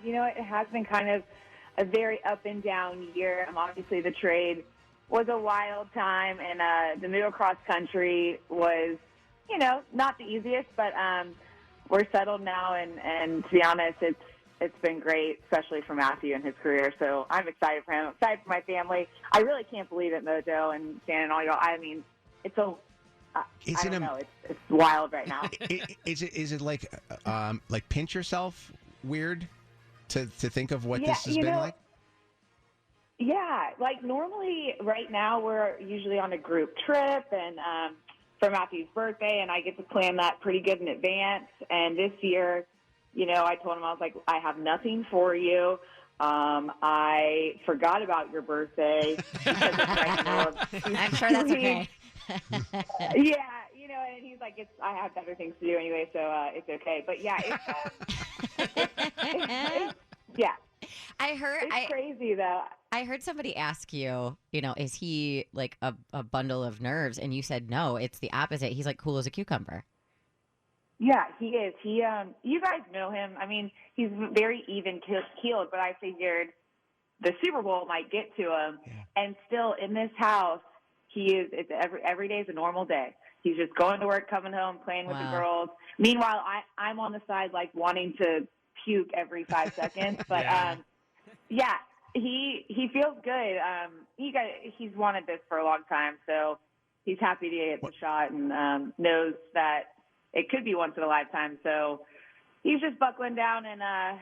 It has been kind of a very up and down year. Obviously, the trade was a wild time, and the move across country was, not the easiest, but we're settled now, and to be honest, it's been great, especially for Matthew and his career. So I'm excited for him. I'm excited for my family. I really can't believe it, Mojo and Shannon and all y'all. I mean, it's a I don't know. It's wild right now. Is it like pinch yourself weird to think of what this has been like? Yeah, like normally right now we're usually on a group trip and for Matthew's birthday, and I get to plan that pretty good in advance. And this year, I told him, I was like, I have nothing for you. I forgot about your birthday. Because it's right I'm sure that's okay. Yeah, and he's like, I have better things to do anyway, so it's okay. But yeah, yeah. It's crazy though. I heard somebody ask you, is he like a bundle of nerves? And you said no, it's the opposite. He's like cool as a cucumber. Yeah, he is. You guys know him. I mean, he's very even-keeled, but I figured the Super Bowl might get to him. Yeah. And still, in this house, every day is a normal day. He's just going to work, coming home, playing with the girls. Meanwhile, I'm on the side, like, wanting to puke every 5 seconds. But, he feels good. He's wanted this for a long time, so he's happy to get the shot and knows that it could be once in a lifetime. So he's just buckling down, and I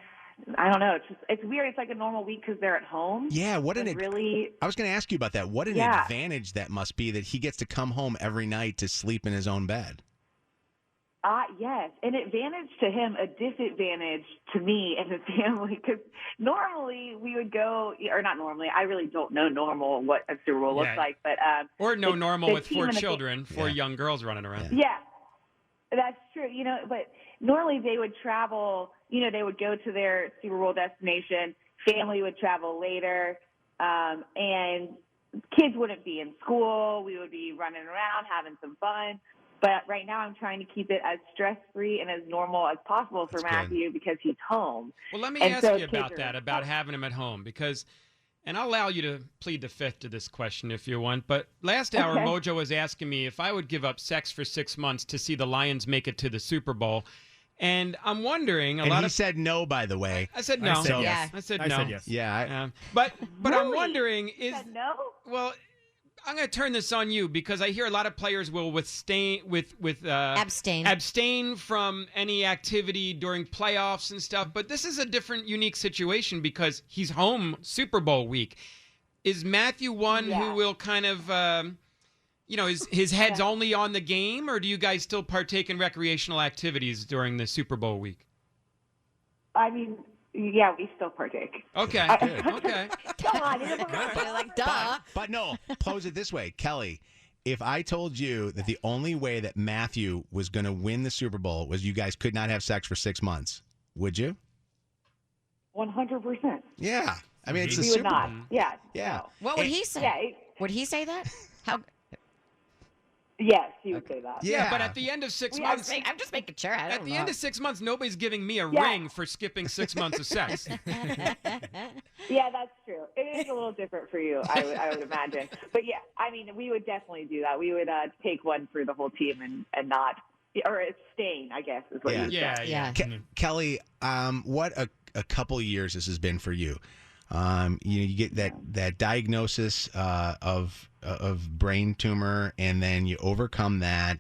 don't know. It's weird. It's like a normal week because they're at home. Yeah, I was going to ask you about that. What an advantage that must be that he gets to come home every night to sleep in his own bed. Yes, an advantage to him, a disadvantage to me and the family, because normally we would go, or not normally, I really don't know normal what a Super Bowl looks like. But or normal with 4 children, 4 young girls running around. Yeah, that's true. But normally they would travel, they would go to their Super Bowl destination, family would travel later, and kids wouldn't be in school. We would be running around, having some fun. But right now I'm trying to keep it as stress-free and as normal as possible for Matthew because he's home. Well, let me ask you about that, about having him at home, because, and I'll allow you to plead the fifth to this question if you want, but last hour Mojo was asking me if I would give up sex for 6 months to see the Lions make it to the Super Bowl. And I'm wondering, he said no, by the way. I said no. I said yes. I said no. I said yes. Yeah. But really? I'm wondering, you said no? Well, I'm going to turn this on you because I hear a lot of players will abstain from any activity during playoffs and stuff. But this is a different, unique situation because he's home Super Bowl week. Is Matthew one who will kind of, his head's only on the game, or do you guys still partake in recreational activities during the Super Bowl week? I mean, yeah, we still partake. Okay. Okay. Come on. Like, duh. But no, pose it this way. Kelly, if I told you that the only way that Matthew was going to win the Super Bowl was you guys could not have sex for 6 months, would you? 100%. Yeah. I mean, it's a we Super would not. Bowl. Yeah. Yeah. No. What would he say? Yeah, would he say that? How? Yes, he would say that. Yeah, but at the end of 6 months... I'm just making sure. At the end of 6 months, nobody's giving me a ring for skipping 6 months of sex. Yeah, that's true. It is a little different for you, I would imagine. But yeah, I mean, we would definitely do that. We would take one for the whole team and not... Or abstain, I guess, is what you would say. Yeah. Kelly, what a couple of years this has been for you. You get that diagnosis of brain tumor, and then you overcome that.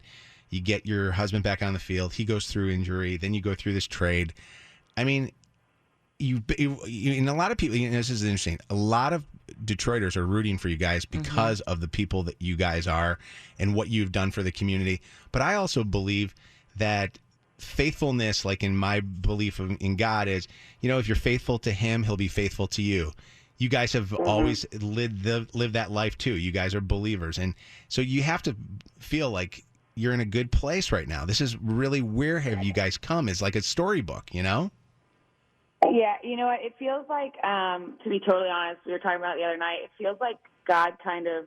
You get your husband back on the field. He goes through injury. Then you go through this trade. I mean, and a lot of people. This is interesting. A lot of Detroiters are rooting for you guys because of the people that you guys are and what you've done for the community. But I also believe that faithfulness, like in my belief in God, is, if you're faithful to him, he'll be faithful to you. You guys have always lived that life too. You guys are believers. And so you have to feel like you're in a good place right now. This is really, where have you guys come? It's like a storybook, Yeah, you know what? It feels like, to be totally honest, we were talking about it the other night, it feels like God kind of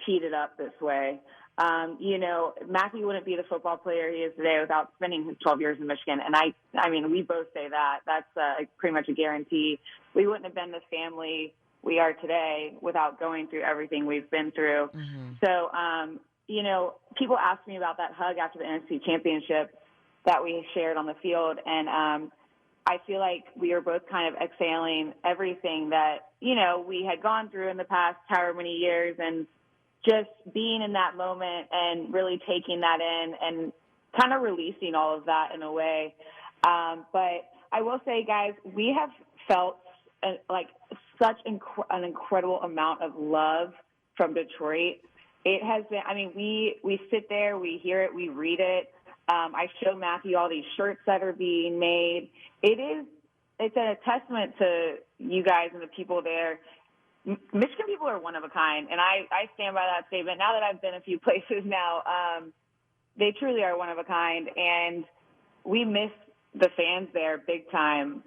teed it up this way. Matthew wouldn't be the football player he is today without spending his 12 years in Michigan. And I mean, we both say that. That's pretty much a guarantee. We wouldn't have been the family we are today without going through everything we've been through. Mm-hmm. So, people ask me about that hug after the NFC Championship that we shared on the field. And I feel like we were both kind of exhaling everything that, we had gone through in the past however many years, and just being in that moment and really taking that in and kind of releasing all of that in a way. But I will say, guys, we have felt such an incredible amount of love from Detroit. It has been, we sit there, we hear it, we read it. I show Matthew all these shirts that are being made. It's a testament to you guys and the people there. Michigan people are one of a kind, and I stand by that statement. Now that I've been a few places now, they truly are one of a kind, and we miss the fans there big time.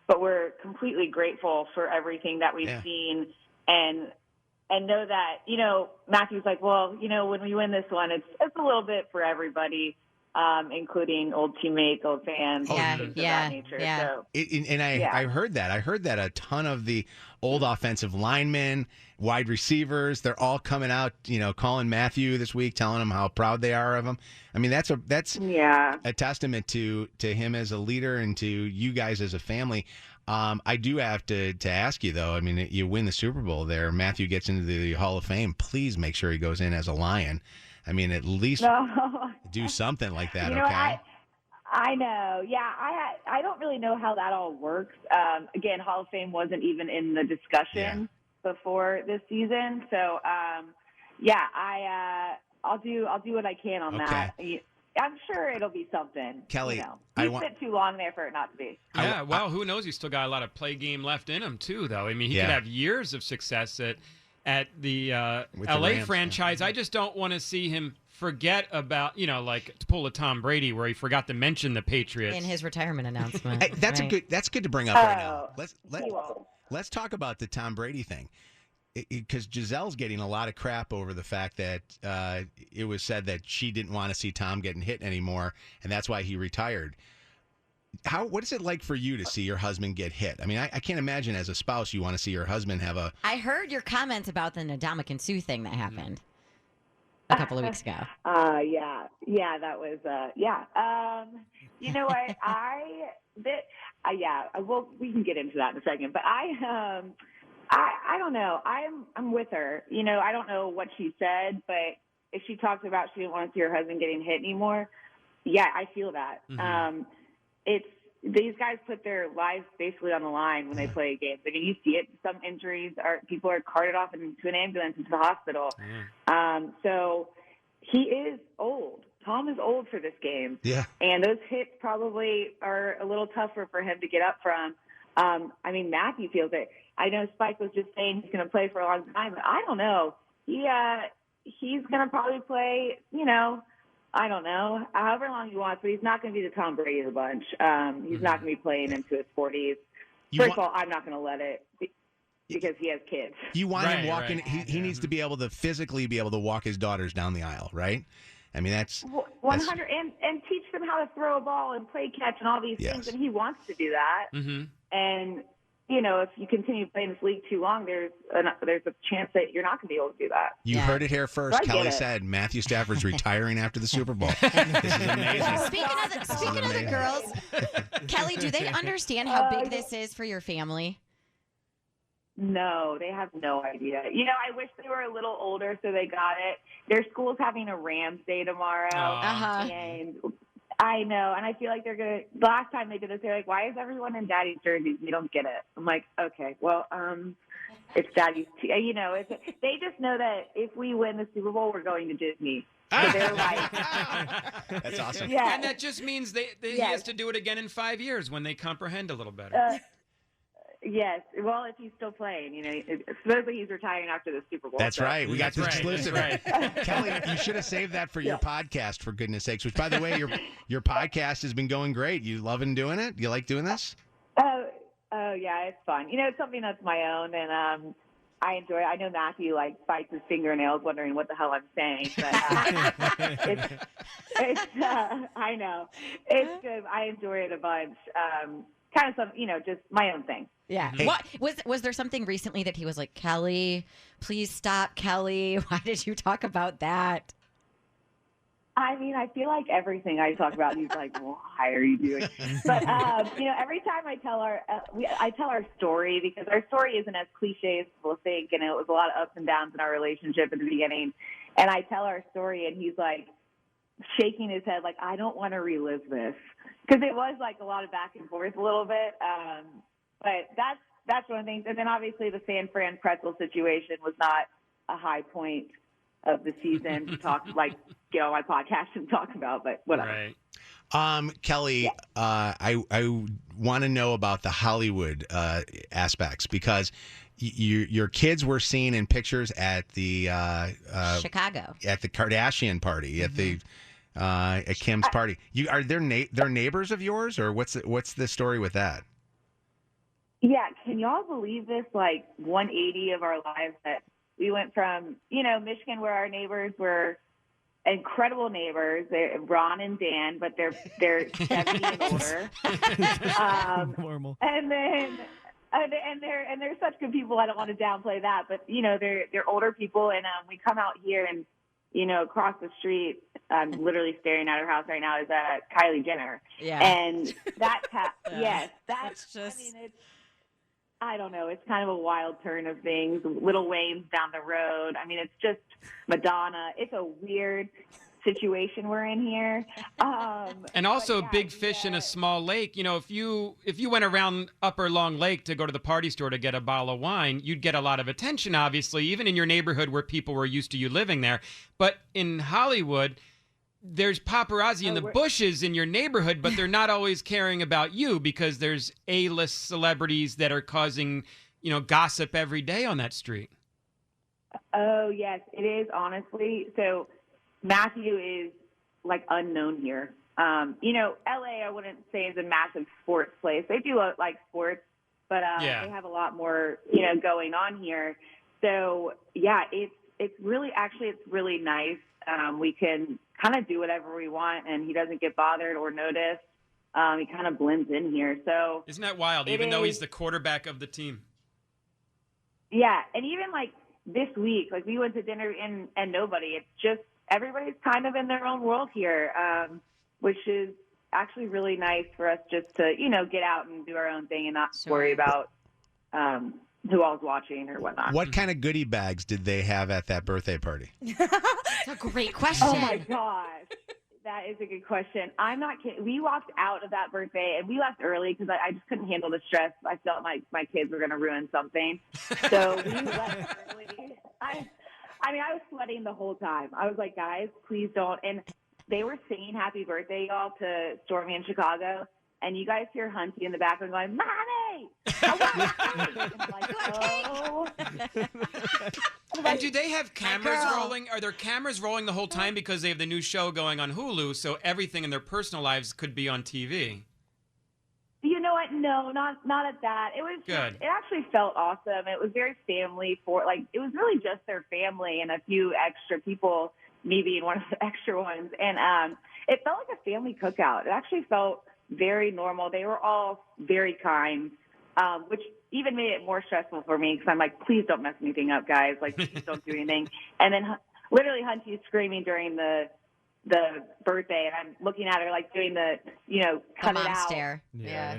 But we're completely grateful for everything that we've seen, and know that, Matthew's like, well, when we win this one, it's a little bit for everybody. Including old teammates, old fans, things of that nature. So, I heard that. I heard that a ton of the old offensive linemen, wide receivers, they're all coming out, calling Matthew this week, telling him how proud they are of him. I mean, that's a testament to him as a leader and to you guys as a family. I do have to ask you, though. I mean, you win the Super Bowl there. Matthew gets into the Hall of Fame. Please make sure he goes in as a Lion. I mean, at least do something like that, okay? I know. Yeah, I don't really know how that all works. Again, Hall of Fame wasn't even in the discussion before this season. So, I'll do what I can on that. I'm sure it'll be something. Kelly, he spent too long there for it not to be. Yeah, well, who knows? He's still got a lot of play game left in him, too, though. I mean, he could have years of success at the LA franchise. I just don't want to see him forget about, like to pull a Tom Brady where he forgot to mention the Patriots in his retirement announcement. Hey, that's good to bring up right now. Let's talk about the Tom Brady thing, because Gisele's getting a lot of crap over the fact that it was said that she didn't want to see Tom getting hit anymore, and that's why he retired. What is it like for you to see your husband get hit? I mean, I can't imagine as a spouse you want to see your husband have a... I heard your comments about the Ndamukong Suh thing that happened a couple of weeks ago. Yeah, that was, you know what, well, we can get into that in a second, but I don't know. I'm with her. I don't know what she said, but if she talks about she didn't want to see her husband getting hit anymore, yeah, I feel that. Mm-hmm. These guys put their lives basically on the line when they play games. I mean, you see it. Some injuries people are carted off into an ambulance into the hospital. So he is old. Tom is old for this game. Yeah. And those hits probably are a little tougher for him to get up from. Matthew feels it. I know Spike was just saying he's going to play for a long time, but I don't know. He's going to probably play, I don't know, however long he wants, but he's not going to be the Tom Brady of the bunch. He's not going to be playing into his 40s. First of all, I'm not going to let it because he has kids. You want him walking. Right. He needs to be able to physically be able to walk his daughters down the aisle, right? I mean, that's 100 and teach them how to throw a ball and play catch and all these things, and he wants to do that. Mm-hmm. And if you continue playing this league too long, there's a chance that you're not going to be able to do that. You heard it here first. Kelly said Matthew Stafford's retiring after the Super Bowl. This is amazing. Speaking of the girls, Kelly, do they understand how big this is for your family? No, they have no idea. I wish they were a little older so they got it. Their school's having a Rams Day tomorrow. And I know, and I feel like they're going to – the last time they did this, they're like, why is everyone in Daddy's jerseys? We don't get it. I'm like, okay, well, it's Daddy's – they just know that if we win the Super Bowl, we're going to Disney. So they're like – That's awesome. Yeah. And that just means he has to do it again in 5 years when they comprehend a little better. Yes. Well, if he's still playing, supposedly he's retiring after the Super Bowl. That's right. We got the exclusive. Right. Kelly, you should have saved that for your podcast, for goodness sakes, which, by the way, your podcast has been going great. You loving doing it? You like doing this? Oh, yeah, it's fun. It's something that's my own, and I enjoy it. I know Matthew bites his fingernails, wondering what the hell I'm saying. But I know it's good. I enjoy it a bunch. Kind of some, just my own thing. Yeah. Hey. What was there something recently that he was like, Kelly, please stop, Kelly? Why did you talk about that? I mean, I feel like everything I talk about, he's like, "Why are you doing?" But every time I tell our story, because our story isn't as cliche as people think, and it was a lot of ups and downs in our relationship at the beginning. And I tell our story, and he's like shaking his head, like, "I don't want to relive this," because it was like a lot of back and forth a little bit. But that's one of the things. And then obviously the San Fran pretzel situation was not a high point of the season to talk get on my podcast and talk about, but whatever. Right. Kelly, I want to know about the Hollywood aspects, because your kids were seen in pictures at the Chicago, at the Kardashian party, at the at Kim's party. Are they're neighbors of yours, or what's the story with that? Yeah, can y'all believe this? 180 of our lives that we went from, Michigan, where our neighbors were incredible neighbors. They're Ron and Dan, but they're 70 and older. Normal. And then and they're such good people. I don't want to downplay that, but they're older people, and we come out here and across the street, I'm literally staring at her house right now, is Kylie Jenner. Yeah. And that's yes, That's just. I mean, I don't know. It's kind of a wild turn of things. Lil Wayne's down the road. I mean, it's just Madonna. It's a weird situation we're in here. And also a big fish in a small lake. If you went around Upper Long Lake to go to the party store to get a bottle of wine, you'd get a lot of attention, obviously, even in your neighborhood where people were used to you living there. But in Hollywood, there's paparazzi in the bushes in your neighborhood, but they're not always caring about you because there's A-list celebrities that are causing, gossip every day on that street. Oh, yes, it is, honestly. So Matthew is unknown here. LA, I wouldn't say is a massive sports place. They do like sports, but they have a lot more, going on here. So yeah, it's really nice. We can kind of do whatever we want, and he doesn't get bothered or noticed. He kind of blends in here. So isn't that wild? Even though he's the quarterback of the team. Yeah, and even this week, we went to dinner and nobody. It's just everybody's kind of in their own world here, which is actually really nice for us just to get out and do our own thing and not worry about who all's watching or whatnot. What kind of goodie bags did they have at that birthday party? That's a great question. Oh my gosh, that is a good question. I'm not kidding. We walked out of that birthday and we left early because I just couldn't handle the stress. I felt like my kids were going to ruin something. So we left early. I was sweating the whole time. I was like, guys, please don't. And they were singing happy birthday, y'all, to Stormy in Chicago. And you guys hear Hunty in the background going, "Mommy, I want cake." And do they have cameras rolling? Are there cameras rolling the whole time because they have the new show going on Hulu, so everything in their personal lives could be on TV? You know what? No, not at that. It was good. It actually felt awesome. It was very family it was really just their family and a few extra people, me being one of the extra ones. And it felt like a family cookout. It actually felt very normal. They were all very kind, which even made it more stressful for me because I'm like, please don't mess anything up, guys. Please don't do anything. And then literally Hunty's screaming during the birthday, and I'm looking at her doing the, cut it out. Stare. Yeah.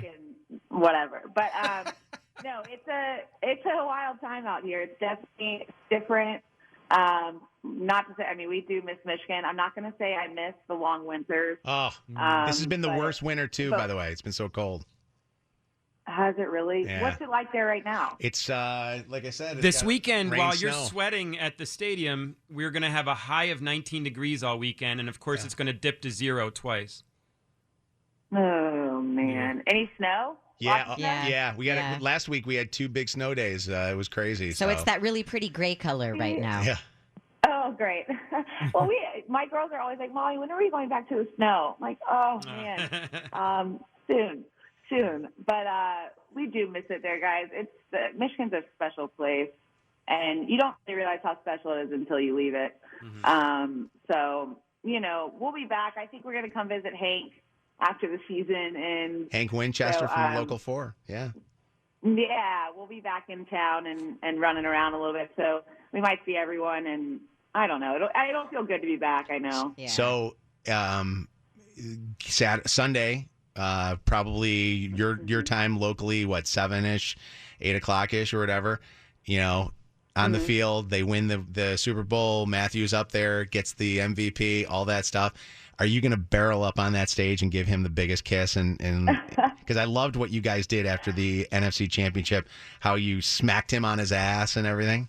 Whatever. But no, it's a wild time out here. It's definitely different. Not to say, we do miss Michigan. I'm not going to say I miss the long winters. Oh, this has been the worst winter too, by the way. It's been so cold. Has it really? Yeah. What's it like there right now? It's like I said, this weekend, rain, while you're snow. sweating at the stadium, we're going to have a high of 19 degrees all weekend, and of course it's going to dip to 0 twice. Oh man. Any snow? Yeah. We got last week we had 2 big snow days. It was crazy. So it's that really pretty gray color right now. Yeah. Oh, great. Well, my girls are always like, Molly, when are we going back to the snow? I'm like, oh man, soon. But we do miss it there, guys. Michigan's a special place. and you don't really realize how special it is until you leave it. So, we'll be back. I think we're going to come visit Hank after the season. And Hank Winchester from Local 4. Yeah. Yeah, we'll be back in town and running around a little bit. So we might see everyone. And I don't know. I don't feel good to be back, I know. Yeah. So Sunday, probably your time locally, what, 7-ish, 8 o'clock-ish or whatever, on the field. They win the Super Bowl. Matthew's up there, gets the MVP, all that stuff. Are you going to barrel up on that stage and give him the biggest kiss? And because I loved what you guys did after the NFC Championship, how you smacked him on his ass and everything.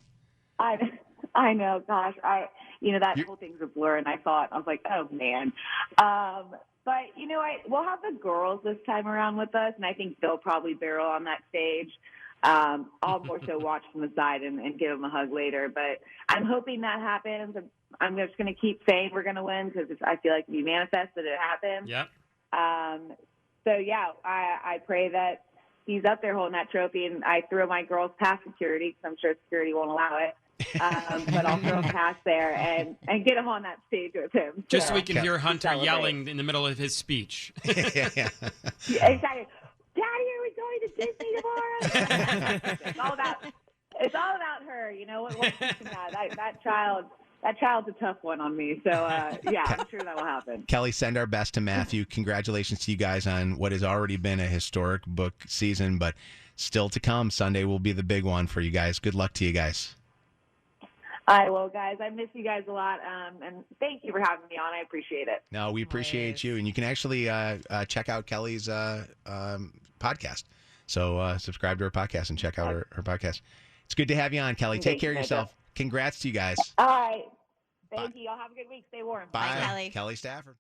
I know, gosh, that whole thing's a blur, and I was like, oh man. But we'll have the girls this time around with us, and I think they'll probably barrel on that stage. I'll more so watch from the side and give them a hug later. But I'm hoping that happens. I'm just going to keep saying we're going to win because I feel like if you manifest that it happens. Yep. I pray that he's up there holding that trophy, and I throw my girls past security because I'm sure security won't allow it. But I'll throw him past there and get him on that stage with him. Just so we can hear Hunter yelling in the middle of his speech. Yeah, exactly. Daddy, are we going to Disney tomorrow? It's all about her. That child's a tough one on me. So I'm sure that will happen. Kelly, send our best to Matthew. Congratulations to you guys on what has already been a historic book season, but still to come. Sunday will be the big one for you guys. Good luck to you guys. All right, well, guys, I miss you guys a lot, and thank you for having me on. I appreciate it. No, we appreciate you, and you can actually check out Kelly's podcast. So subscribe to her podcast and check out her podcast. It's good to have you on, Kelly. Take care of yourself. Congrats to you guys. All right. Thank you. Y'all have a good week. Stay warm. Bye, Kelly. Kelly Stafford.